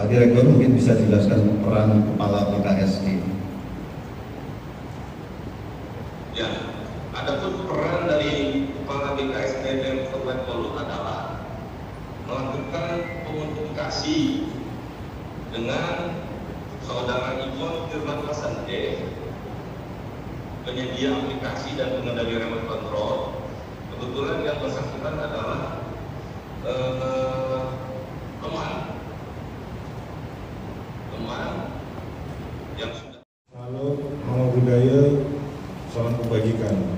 Pak Direktur mungkin bisa jelaskan peran Kepala BKSD. Ya, adapun peran dari Kepala BKSD dan Kabupaten Bolu adalah melakukan komunikasi dengan Saudara Ivon Firman Pasante, penyedia aplikasi dan pengendali remote control. Kebetulan yang bersangkutan adalah teman yang sudah. Halo, nama budaya, salam kebajikan.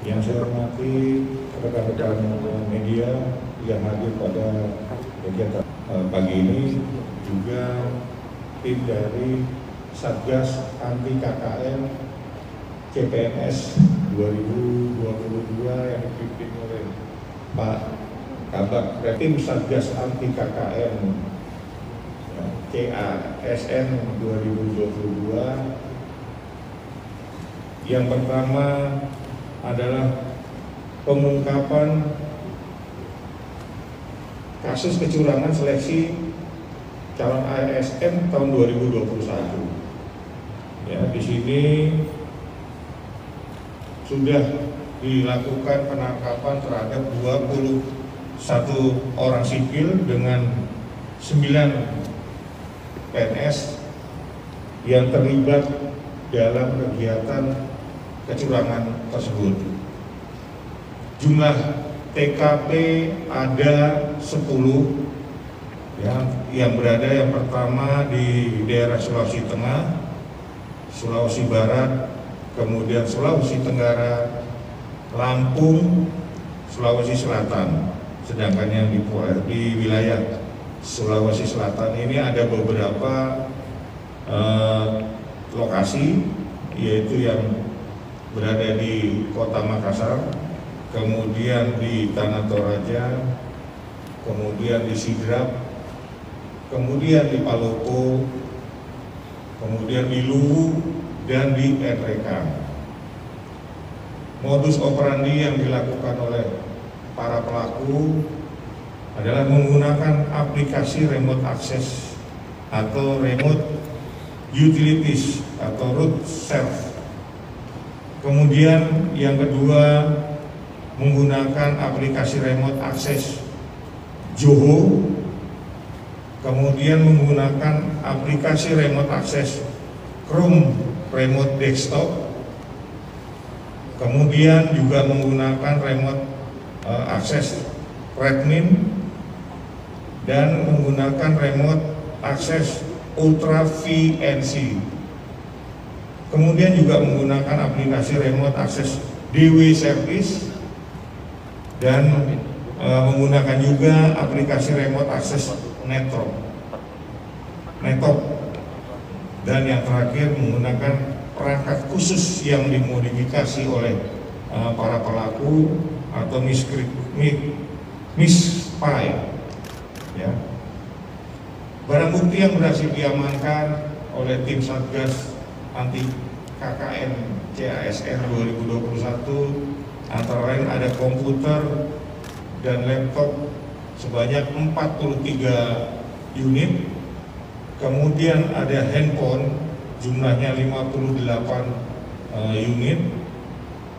Yang saya hormati rekan-rekan media yang hadir pada kegiatan pagi ini, juga tim dari Satgas Anti KKN CPNS 2022 yang dipimpin oleh Pak Kabak, tim Satgas Anti KKN CASN 2022. Yang pertama adalah pengungkapan kasus kecurangan seleksi calon ASN tahun 2021. Ya, di sini sudah dilakukan penangkapan terhadap 21 orang sipil dengan 9 PNS yang terlibat dalam kegiatan kecurangan tersebut. Jumlah TKP ada 10 yang berada, yang pertama di daerah Sulawesi Tengah, Sulawesi Barat, kemudian Sulawesi Tenggara, Lampung, Sulawesi Selatan. Sedangkan yang di wilayah Sulawesi Selatan ini ada beberapa lokasi, yaitu yang berada di Kota Makassar, kemudian di Tanah Toraja, kemudian di Sidrap, kemudian di Palopo, kemudian di Luwu, dan di NRK. Modus operandi yang dilakukan oleh para pelaku adalah menggunakan aplikasi remote access atau remote utilities atau root serve. Kemudian yang kedua, menggunakan aplikasi remote access Joho. Kemudian menggunakan aplikasi remote access Chrome Remote Desktop. Kemudian juga menggunakan remote access Redmin dan menggunakan remote access Ultra VNC. Kemudian juga menggunakan aplikasi remote access DW Service dan menggunakan juga aplikasi remote access Netop. Dan yang terakhir menggunakan perangkat khusus yang dimodifikasi oleh para pelaku atau misspy. Ya. Barang bukti yang berhasil diamankan oleh tim Satgas Anti KKN CASN 2021 antara lain ada komputer dan laptop sebanyak 43 unit, kemudian ada handphone jumlahnya 58 unit,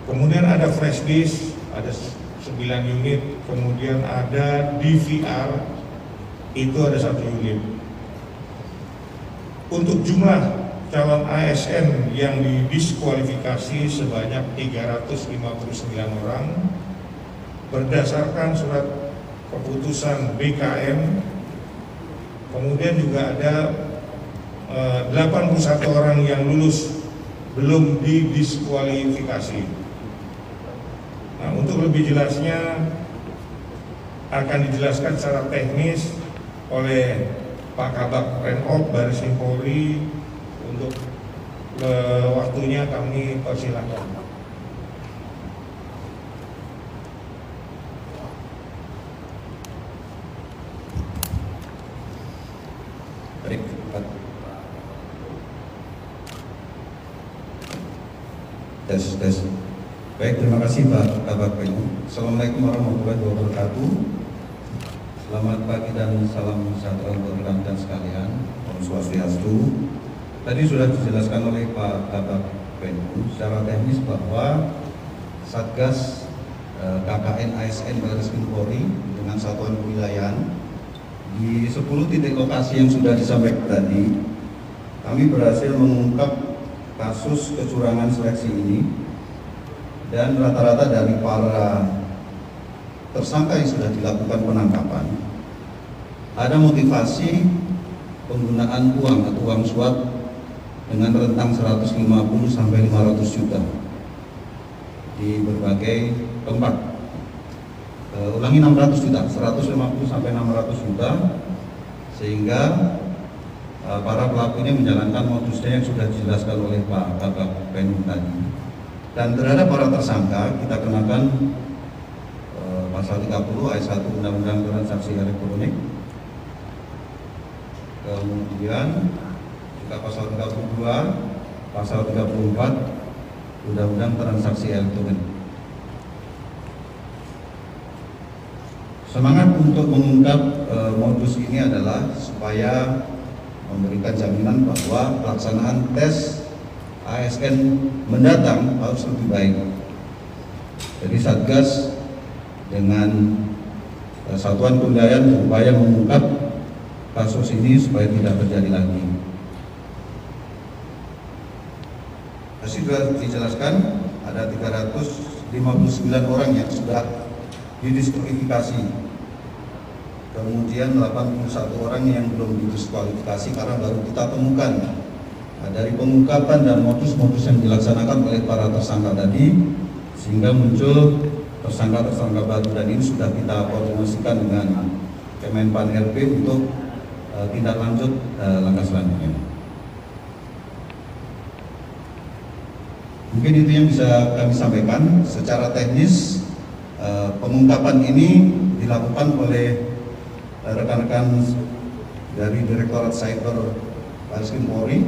kemudian ada flash disk ada 9 unit, kemudian ada DVR itu ada 1 unit. Untuk jumlah calon ASN yang didiskualifikasi sebanyak 359 orang berdasarkan surat keputusan BKN. Kemudian juga ada 81 orang yang lulus belum didiskualifikasi. Nah, untuk lebih jelasnya akan dijelaskan secara teknis oleh Pak Kabak Renop Baris Krim Polri. Untuk waktunya kami persilakan. Baik, tes. Baik, terima kasih Pak Kabak Renop. Assalamualaikum warahmatullahi wabarakatuh. Selamat pagi dan salam sejahtera untuk rekan-rekan sekalian. Om Swastiastu. Tadi sudah dijelaskan oleh Pak Kabak Penkum secara teknis bahwa Satgas KKN ASN Barreskrim Polri dengan satuan kewilayahan di 10 titik lokasi yang sudah disampaikan tadi, kami berhasil mengungkap kasus kecurangan seleksi ini, dan rata-rata dari para tersangka yang sudah dilakukan penangkapan ada motivasi penggunaan uang atau uang suap dengan rentang 150 sampai 500 juta di berbagai tempat. Ulangi 600 juta, 150 sampai 600 juta, sehingga para pelaku ini menjalankan modusnya yang sudah dijelaskan oleh Pak Kabak Penkum tadi. Dan terhadap para tersangka kita kenakan pasal 30 ayat 1 Undang-Undang Transaksi Elektronik, kemudian juga pasal 32, pasal 34 Undang-Undang Transaksi Elektronik. Semangat untuk mengungkap modus ini adalah supaya memberikan jaminan bahwa pelaksanaan tes ASN mendatang harus lebih baik. Jadi Satgas dengan satuan kewilayahan berupaya mengungkap kasus ini supaya tidak terjadi lagi. Sudah dijelaskan ada 359 orang yang sudah didiskualifikasi, kemudian 81 orang yang belum didiskualifikasi karena baru kita temukan. Dari pengungkapan dan modus-modus yang dilaksanakan oleh para tersangka tadi, sehingga muncul tersangka-tersangka baru, dan ini sudah kita koordinasikan dengan Kemenpan RP untuk tindak lanjut langkah selanjutnya. Mungkin itu yang bisa kami sampaikan secara teknis. Pengungkapan ini dilakukan oleh rekan-rekan dari Direktorat Cyber Barreskrim Polri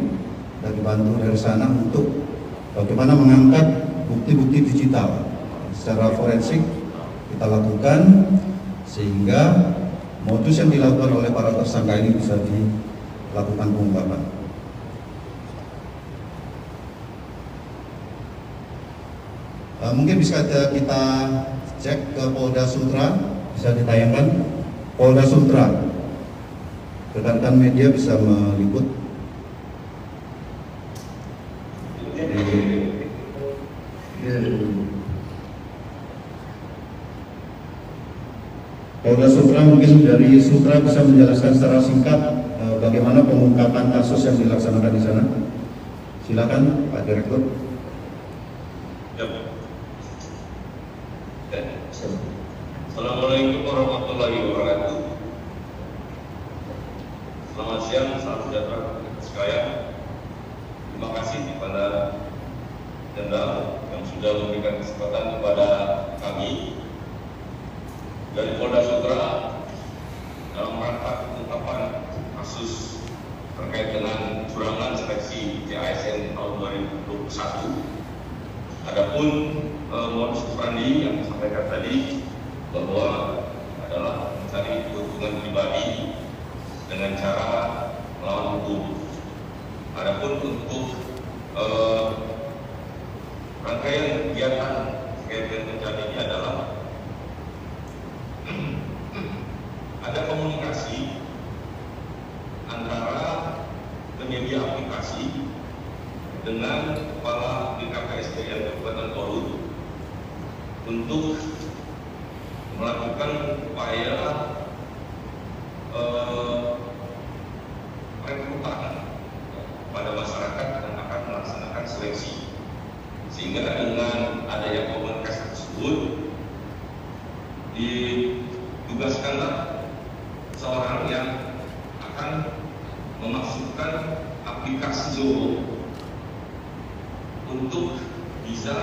dan dibantu dari sana untuk bagaimana mengangkat bukti-bukti digital secara forensik kita lakukan, sehingga modus yang dilakukan oleh para tersangka ini bisa dilakukan pengungkapan. Mungkin bisa kita cek ke Polda Sutra, bisa ditayangkan Polda Sutra. Rekan-rekan media bisa meliput. Polda Sutra, mungkin dari Sutra bisa menjelaskan secara singkat bagaimana pengungkapan kasus yang dilaksanakan di sana. Silakan Pak Direktur. Assalamualaikum warahmatullahi wabarakatuh. Selamat siang, salam sejahtera sekalian. Terima kasih kepada Jenderal yang sudah memberikan kesempatan kepada kami dari Polda Sutra dalam rangka pengungkapan kasus terkait dengan curangan seleksi di ASN tahun 2021. Adapun modus operandi yang disampaikan tadi bahwa adalah mencari keuntungan pribadi dengan cara melawan hukum. Adapun untuk rangkaian kegiatan terkait ini adalah ada komunikasi antara penyedia aplikasi dengan kepala BKPSDM Kabupaten Polri untuk melakukan upaya rekrutan pada masyarakat yang akan melaksanakan seleksi, sehingga dengan adanya komunikasi tersebut ditugaskanlah seorang yang akan memasukkan aplikasi Zoho untuk bisa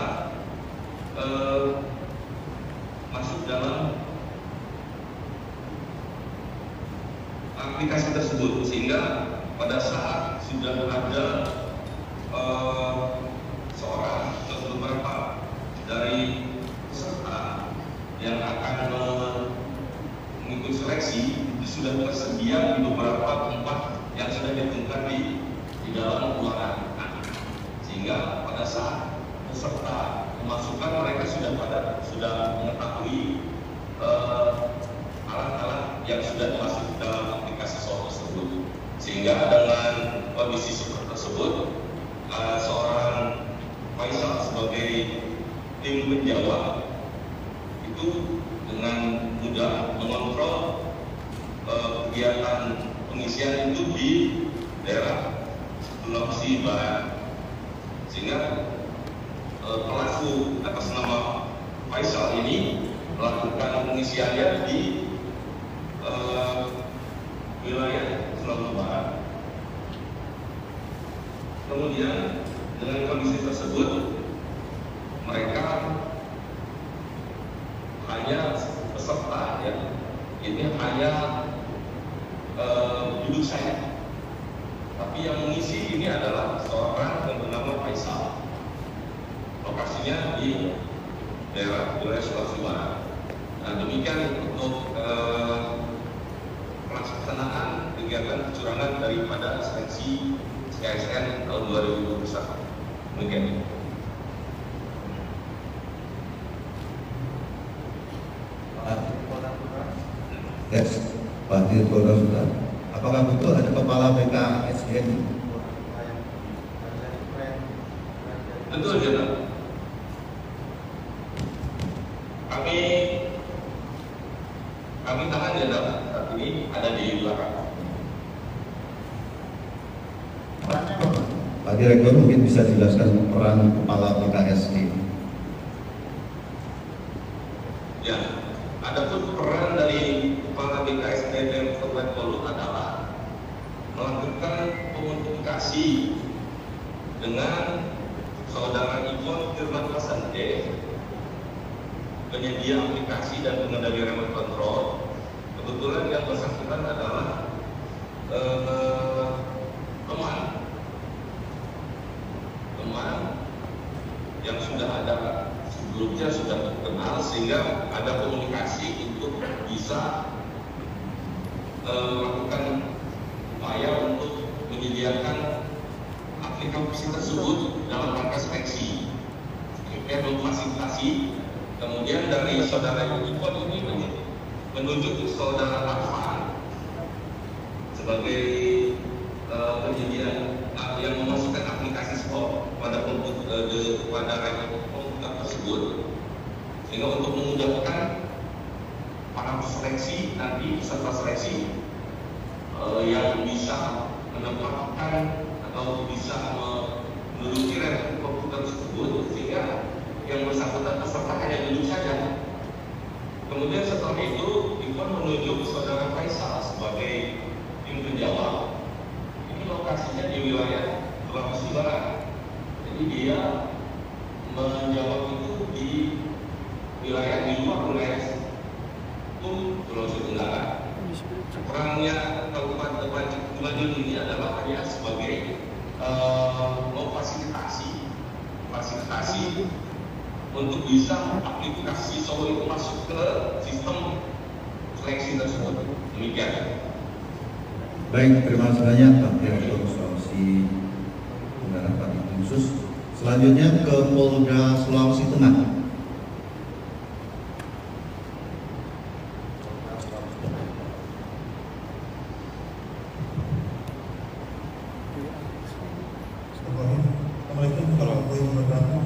masuk dalam aplikasi tersebut, sehingga pada saat sudah ada seorang atau beberapa dari peserta yang akan mengikuti seleksi itu sudah tersedia di beberapa tempat yang sudah ditentukan di dalam ruangan. Sehingga pada saat peserta memasukkan, mereka sudah mengetahui alat-alat yang sudah masuk dalam aplikasi soal tersebut. Sehingga dengan kondisi seperti tersebut, seorang Faisal sebagai tim penjawab itu dengan mudah mengontrol kegiatan pengisian itu di daerah Sulawesi Barat, sehingga pelaku atas nama Faisal ini melakukan pengisiannya di wilayah Sulawesi Barat. Kemudian dengan kondisi tersebut, mereka hanya peserta ya, ini hanya duduk saja. Tapi yang mengisi ini adalah seorang yang bernama Faisal. Lokasinya di daerah wilayah Sulawesi Barat. Nah, demikian untuk pelaksanaan kegiatan kecurangan daripada seleksi KSN tahun 2021. Demikian. Yes, Pak Dirgantara sudah. Apakah betul ada kepala BKSDM? Betul, Jenderal. Kami tahan Jenderal saat ini ada di belakang. Pak Direktur mungkin bisa jelaskan peran kepala BKSD. Ya, adapun peran dari kepala BKSD dan Kabupaten Bolu adalah melakukan komunikasi dengan saudara Ivon Firman Pasante, penyedia aplikasi dan pengendali remote control. Kebetulan yang bersangkutan adalah teman yang sudah ada sebelumnya, sudah kenal, sehingga ada komunikasi untuk bisa melakukan upaya untuk menyediakan aplikasi tersebut dalam rangka seleksi, memfasilitasi. Kemudian dari saudara Ipon ini menunjuk saudara Arfan sebagai penyedia yang memasukkan aplikasi skor pada komputer tersebut, sehingga untuk memudahkan para seleksi nanti, peserta seleksi yang bisa menempatkan atau bisa menduduki komputer tersebut, sehingga yang bersangkutan peserta hanya duduk saja. Kemudian setelah itu Ipon menunjuk saudara Faisal sebagai tim penjawab. Ini lokasinya di wilayah Sulawesi Barat. Jadi dia menjawab itu di wilayah di luar wilayah Sulawesi Tenggara. Perannya Kabupaten Madiun ini adalah hanya sebagai fasilitasi untuk bisa aplikasi soal itu masuk ke sistem seleksi tersebut. Demikian. Baik, terima kasih banyak Pak Direktur Sulawesi Tenggara Pak Khusus. Selanjutnya ke Polda Sulawesi Tengah. Assalamualaikum warahmatullahi wabarakatuh.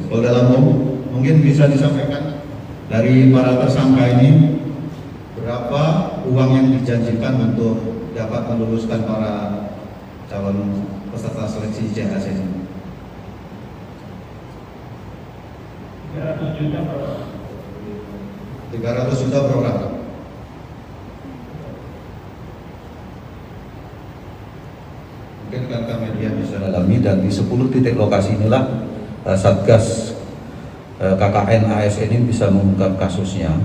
Polda Lampung, mungkin bisa disampaikan dari para tersangka ini berapa uang yang dijanjikan untuk dapat meluluskan para calon peserta seleksi JHS ini? 300 juta per orang. 300 juta per orang. Mungkin rekan media bisa dalami, dan di 10 titik lokasi inilah Satgas KKN ASN ini bisa mengungkap kasusnya.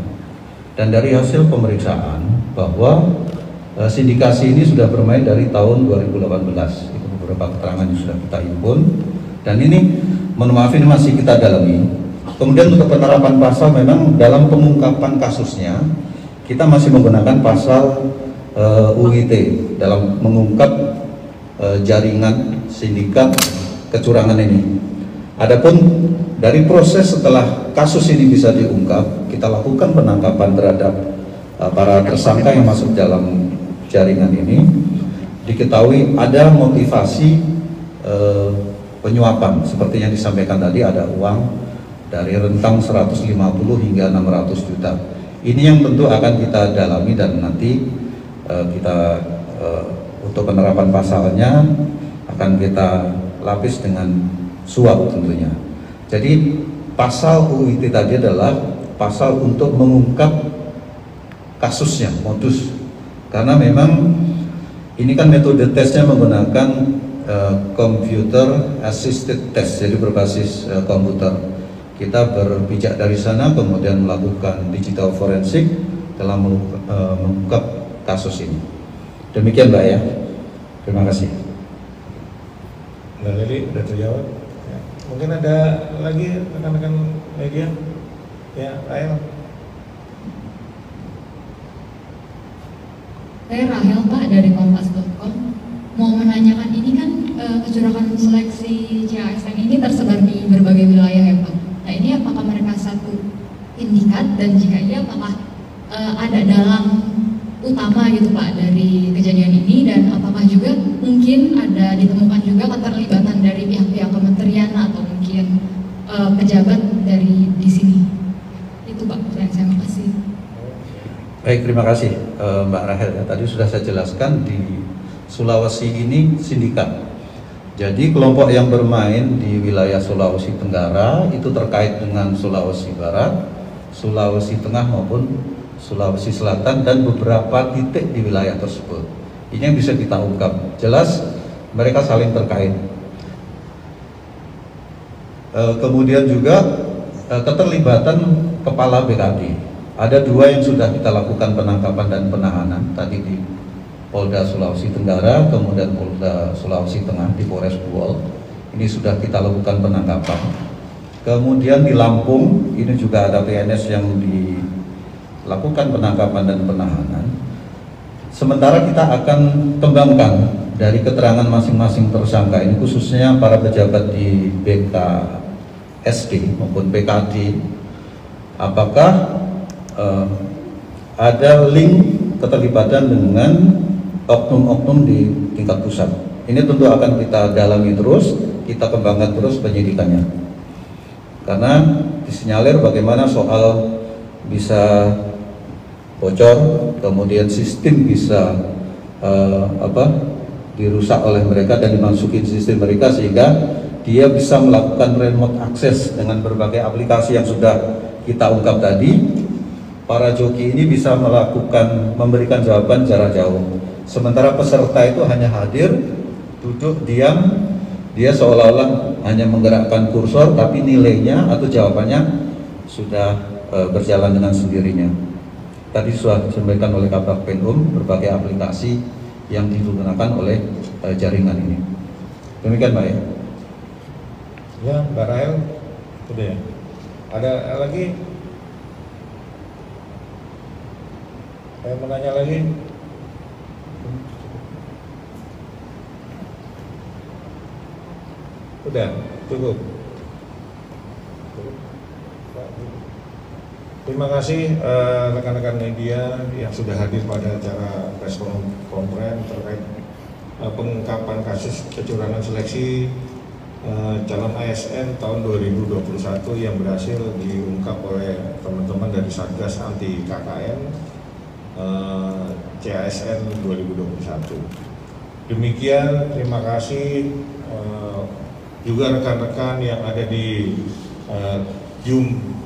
Dan dari hasil pemeriksaan bahwa sindikasi ini sudah bermain dari tahun 2018. Itu beberapa keterangan yang sudah kita himpun. Dan ini, mohon maaf, ini masih kita dalami. Kemudian untuk penerapan pasal, memang dalam pengungkapan kasusnya kita masih menggunakan pasal UIT dalam mengungkap jaringan sindikat kecurangan ini. Adapun dari proses setelah kasus ini bisa diungkap, kita lakukan penangkapan terhadap para tersangka yang masuk dalam jaringan ini. Diketahui ada motivasi penyuapan, seperti yang disampaikan tadi, ada uang dari rentang 150 hingga 600 juta. Ini yang tentu akan kita dalami dan nanti kita untuk penerapan pasalnya akan kita lapis dengan suap tentunya. Jadi pasal UIT tadi adalah pasal untuk mengungkap kasusnya, modus. Karena memang ini kan metode tesnya menggunakan computer assisted test, jadi berbasis komputer. Kita berpijak dari sana kemudian melakukan digital forensik dalam mengungkap kasus ini. Demikian Mbak ya. Terima kasih. Nah, jadi sudah terjawab. Ya. Mungkin ada lagi rekan-rekan media? Ya, Rahel. Saya Rahel Pak dari Kompas.com. Mau menanyakan, ini kan kecurangan seleksi CASN ini tersebar di berbagai wilayah ya Pak. Nah ini apakah mereka satu sindikat, dan jika iya apakah ada dalang utama gitu Pak dari kejadian ini, dan apakah juga mungkin ada ditemukan juga keterlibatan dari pihak-pihak kementerian atau mungkin pejabat dari di sini. Itu Pak, saya makasih. Baik, terima kasih Mbak Rahel ya. Tadi sudah saya jelaskan di Sulawesi ini sindikat. Jadi kelompok yang bermain di wilayah Sulawesi Tenggara itu terkait dengan Sulawesi Barat, Sulawesi Tengah maupun Sulawesi Selatan dan beberapa titik di wilayah tersebut. Ini yang bisa kita ungkap. Jelas mereka saling terkait. Kemudian juga keterlibatan kepala BKD. Ada 2 yang sudah kita lakukan penangkapan dan penahanan tadi di Polda Sulawesi Tenggara, kemudian Polda Sulawesi Tengah di Polres Buol. Ini sudah kita lakukan penangkapan. Kemudian di Lampung ini juga ada PNS yang dilakukan penangkapan dan penahanan. Sementara kita akan kembangkan dari keterangan masing-masing tersangka ini, khususnya para pejabat di BKSD maupun BKD, apakah ada link keterlibatan dengan oknum-oknum di tingkat pusat. Ini tentu akan kita dalami terus, kita kembangkan terus penyidikannya. Karena disinyalir bagaimana soal bisa bocor, kemudian sistem bisa dirusak oleh mereka dan dimasukin sistem mereka sehingga dia bisa melakukan remote access dengan berbagai aplikasi yang sudah kita ungkap tadi. Para joki ini bisa memberikan jawaban jarak jauh. Sementara peserta itu hanya hadir, duduk, diam, dia seolah-olah hanya menggerakkan kursor, tapi nilainya atau jawabannya sudah berjalan dengan sendirinya. Tadi sudah disampaikan oleh Kabak Penum berbagai aplikasi yang digunakan oleh jaringan ini. Demikian Mbak ya. Ya, Mbak Rahel, udah ya. Ada lagi? Saya mau nanya lagi. Udah, cukup. Terima kasih rekan-rekan media yang sudah hadir pada acara press conference terkait pengungkapan kasus kecurangan seleksi calon ASN tahun 2021 yang berhasil diungkap oleh teman-teman dari Satgas Anti KKN CASN 2021. Demikian, terima kasih juga rekan-rekan yang ada di Zoom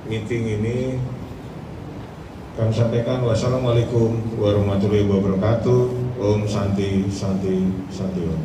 meeting ini. Kami sampaikan wassalamualaikum warahmatullahi wabarakatuh. Om Santi Santi Santi Om.